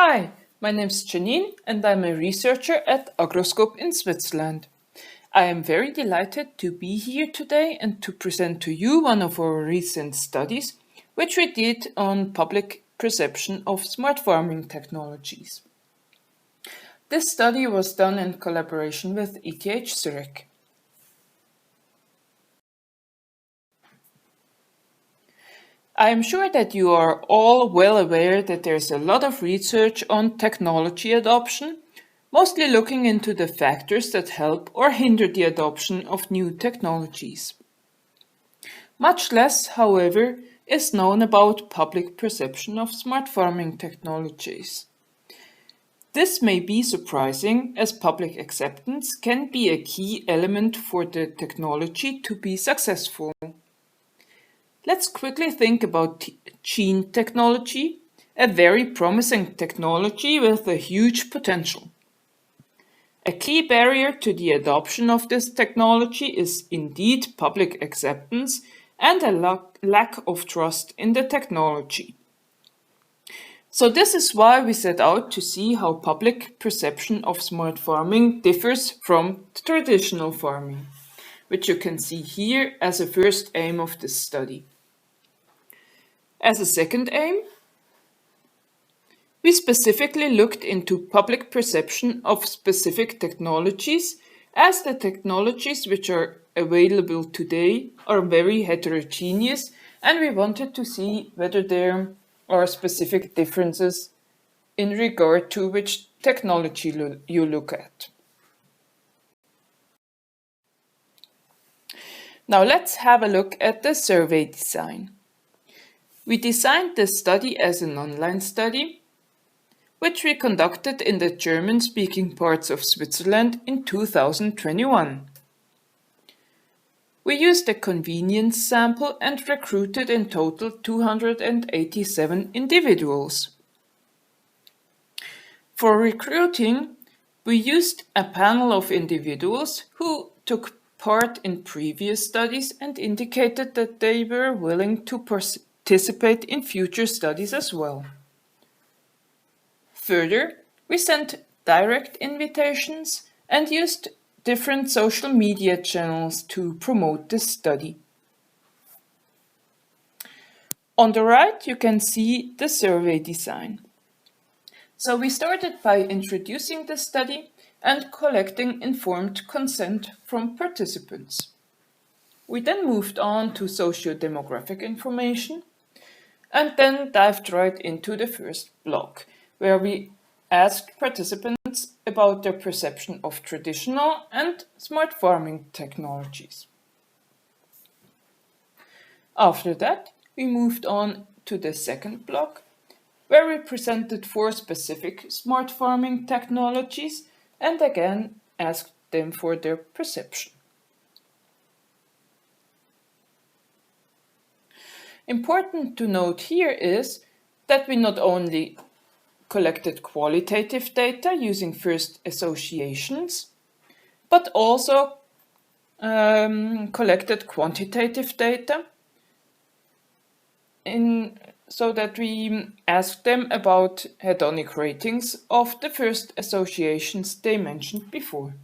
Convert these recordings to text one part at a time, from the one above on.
Hi, my name is Janine and I'm a researcher at Agroscope in Switzerland. I am very delighted to be here today and to present to you one of our recent studies, which we did on public perception of smart farming technologies. This study was done in collaboration with ETH Zurich. I am sure that you are all well aware that there's a lot of research on technology adoption, mostly looking into the factors that help or hinder the adoption of new technologies. Much less, however, is known about public perception of smart farming technologies. This may be surprising, as public acceptance can be a key element for the technology to be successful. Let's quickly think about gene technology, a very promising technology with a huge potential. A key barrier to the adoption of this technology is indeed public acceptance and a lack of trust in the technology. So this is why we set out to see how public perception of smart farming differs from traditional farming, which you can see here as a first aim of this study. As a second aim, we specifically looked into public perception of specific technologies, as the technologies which are available today are very heterogeneous, and we wanted to see whether there are specific differences in regard to which technology you look at. Now let's have a look at the survey design. We designed this study as an online study, which we conducted in the German-speaking parts of Switzerland in 2021. We used a convenience sample and recruited in total 287 individuals. For recruiting, we used a panel of individuals who took part in previous studies and indicated that they were willing to participate in future studies as well. Further, we sent direct invitations and used different social media channels to promote this study. On the right, you can see the survey design. So we started by introducing the study and collecting informed consent from participants. We then moved on to socio-demographic information and then dived right into the first block, where we asked participants about their perception of traditional and smart farming technologies. After that, we moved on to the second block, where we presented 4 specific smart farming technologies and again asked them for their perception. Important to note here is that we not only collected qualitative data using first associations, but also collected quantitative data so that we asked them about hedonic ratings of the first associations they mentioned before.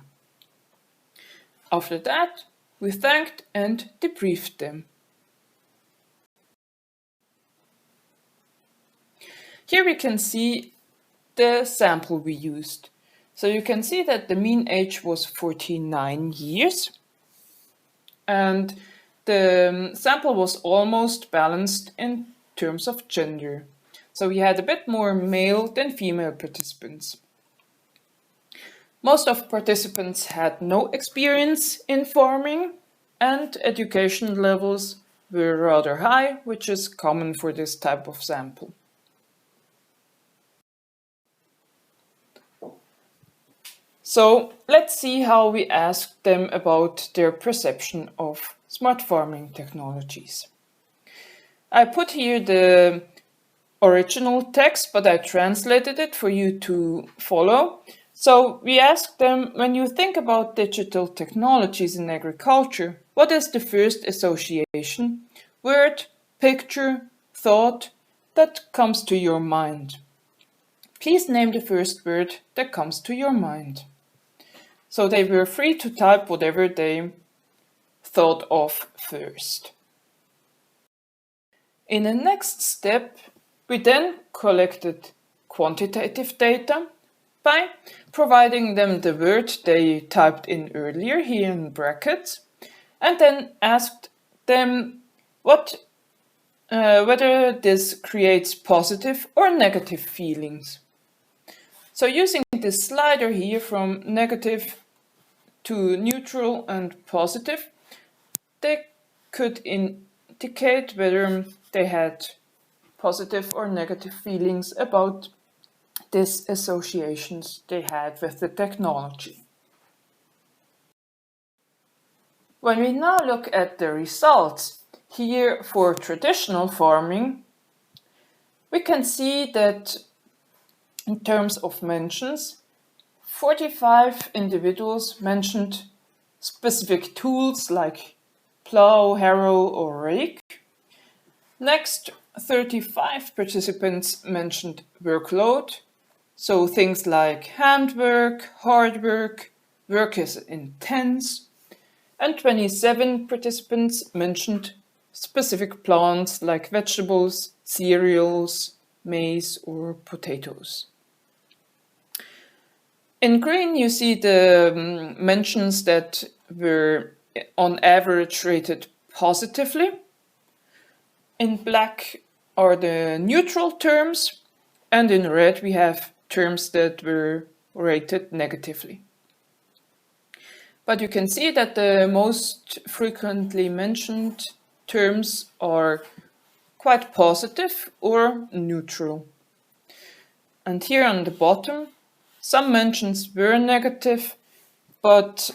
After that, we thanked and debriefed them. Here we can see the sample we used. So you can see that the mean age was 49 years and the sample was almost balanced in terms of gender. So we had a bit more male than female participants. Most of participants had no experience in farming and education levels were rather high, which is common for this type of sample. So let's see how we asked them about their perception of smart farming technologies. I put here the original text, but I translated it for you to follow. So we asked them, when you think about digital technologies in agriculture, what is the first association, word, picture, thought that comes to your mind? please name the first word that comes to your mind. So they were free to type whatever they thought of first. In the next step, we then collected quantitative data by providing them the word they typed in earlier, here in brackets, and then asked them whether this creates positive or negative feelings. So using this slider here from negative to neutral and positive, they could indicate whether they had positive or negative feelings about these associations they had with the technology. When we now look at the results here for traditional farming, we can see that in terms of mentions, 45 individuals mentioned specific tools like plow, harrow, or rake. Next, 35 participants mentioned workload, so things like handwork, hard work, work is intense, and 27 participants mentioned specific plants like vegetables, cereals, maize, or potatoes. In green, you see the mentions that were on average rated positively. In black are the neutral terms, and in red we have terms that were rated negatively. But you can see that the most frequently mentioned terms are quite positive or neutral. And here on the bottom, some mentions were negative, but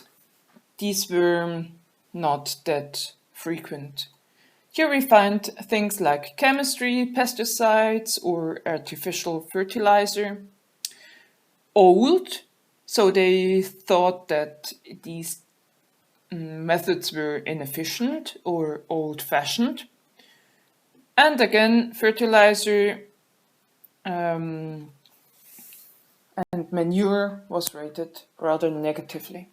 these were not that frequent. Here we find things like chemistry, pesticides, or artificial fertilizer. Old, so they thought that these methods were inefficient or old-fashioned. And again, fertilizer and manure was rated rather negatively.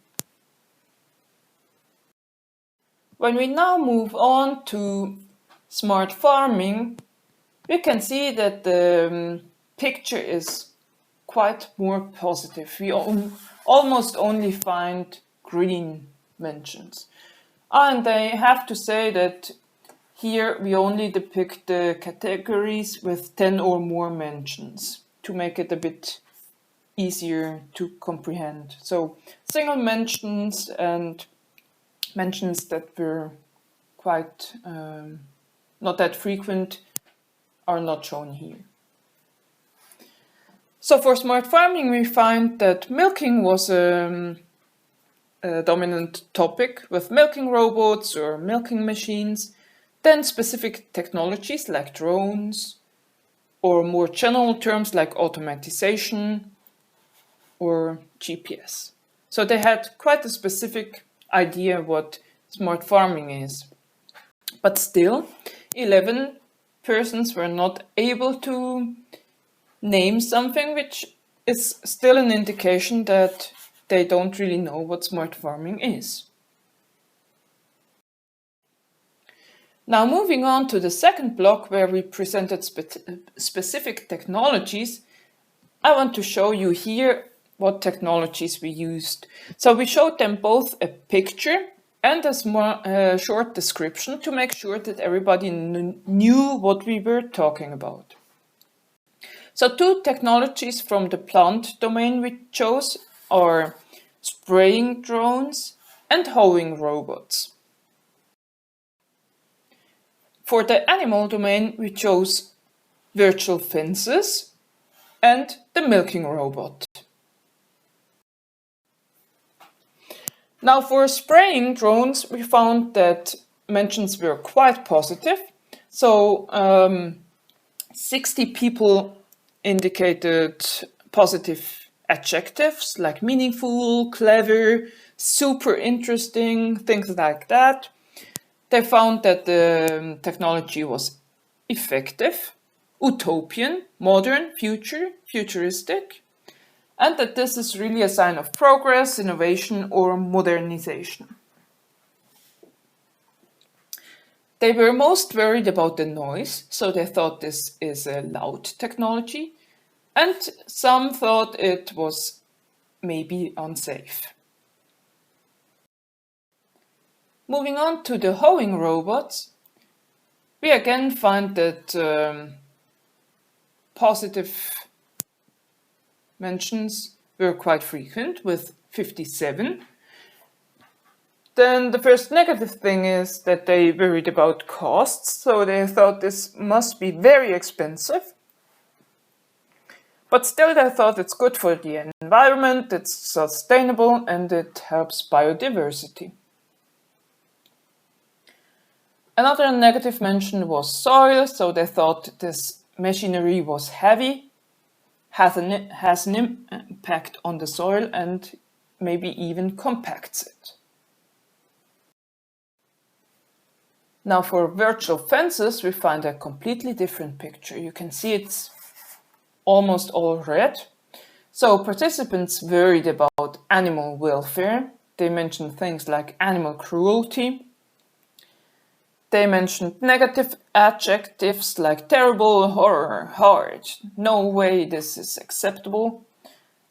When we now move on to smart farming, we can see that the picture is quite more positive. We almost only find green mentions. And I have to say that here we only depict the categories with 10 or more mentions to make it a bit easier to comprehend. So single mentions and mentions that were quite not that frequent are not shown here. So for smart farming, we find that milking was a dominant topic with milking robots or milking machines, then specific technologies like drones, or more general terms like automatization or GPS. So they had quite a specific idea what smart farming is. But still, 11 persons were not able to name something, which is still an indication that they don't really know what smart farming is. Now moving on to the second block where we presented specific technologies, I want to show you here what technologies we used. So we showed them both a picture and a short description to make sure that everybody knew what we were talking about. So two technologies from the plant domain we chose are spraying drones and hoeing robots. For the animal domain, we chose virtual fences and the milking robot. Now for spraying drones, we found that mentions were quite positive. So 60 people indicated positive adjectives like meaningful, clever, super interesting, things like that. They found that the technology was effective, utopian, modern, futuristic, and that this is really a sign of progress, innovation, or modernization. They were most worried about the noise, so they thought this is a loud technology, and some thought it was maybe unsafe. Moving on to the hoeing robots, we again find that positive mentions were quite frequent, with 57. Then the first negative thing is that they worried about costs, so they thought this must be very expensive. But still they thought it's good for the environment, it's sustainable, and it helps biodiversity. Another negative mention was soil, so they thought this machinery was heavy, has an impact on the soil, and maybe even compacts it. Now for virtual fences, we find a completely different picture. You can see it's almost all red. So participants worried about animal welfare. They mentioned things like animal cruelty. They mentioned negative adjectives like terrible, horror, hard. No way this is acceptable.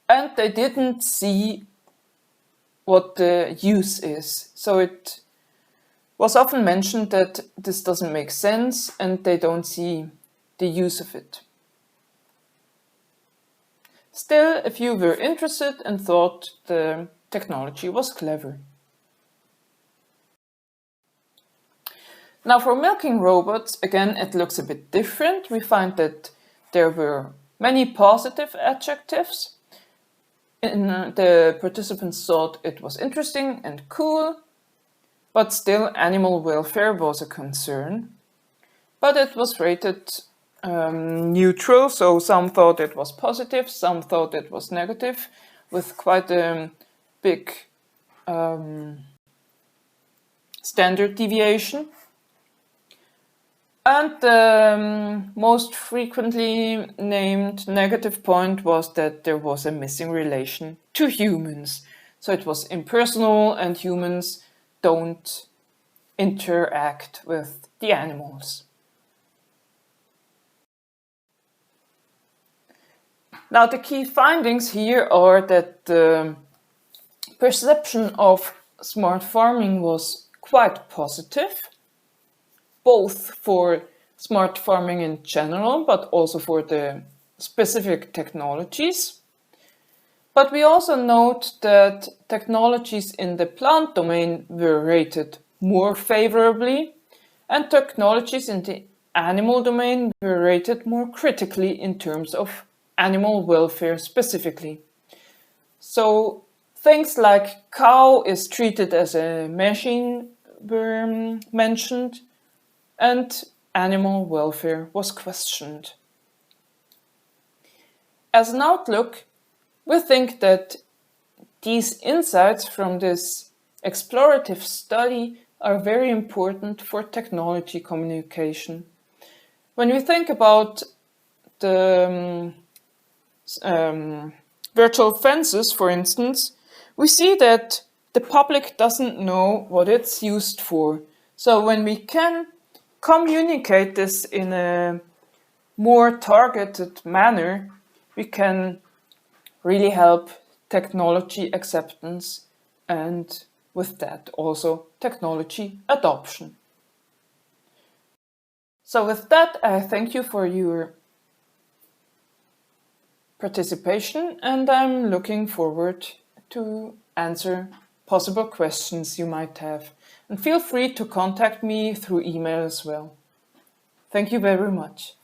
And they didn't see what the use is. So it was often mentioned that this doesn't make sense and they don't see the use of it. Still, a few were interested and thought the technology was clever. Now for milking robots, again, it looks a bit different. We find that there were many positive adjectives. The participants thought it was interesting and cool, but still animal welfare was a concern. But it was rated neutral, so some thought it was positive, some thought it was negative, with quite a big standard deviation. And the most frequently named negative point was that there was a missing relation to humans. So it was impersonal and humans don't interact with the animals. Now the key findings here are that the perception of smart farming was quite positive, both for smart farming in general, but also for the specific technologies. But we also note that technologies in the plant domain were rated more favorably, and technologies in the animal domain were rated more critically in terms of animal welfare specifically. So things like cow is treated as a machine were mentioned, and animal welfare was questioned. As an outlook, we think that these insights from this explorative study are very important for technology communication. When we think about the virtual fences, for instance, we see that the public doesn't know what it's used for. So when we can communicate this in a more targeted manner, we can really help technology acceptance and with that also technology adoption. So with that, I thank you for your participation and I'm looking forward to answer possible questions you might have. And feel free to contact me through email as well. Thank you very much.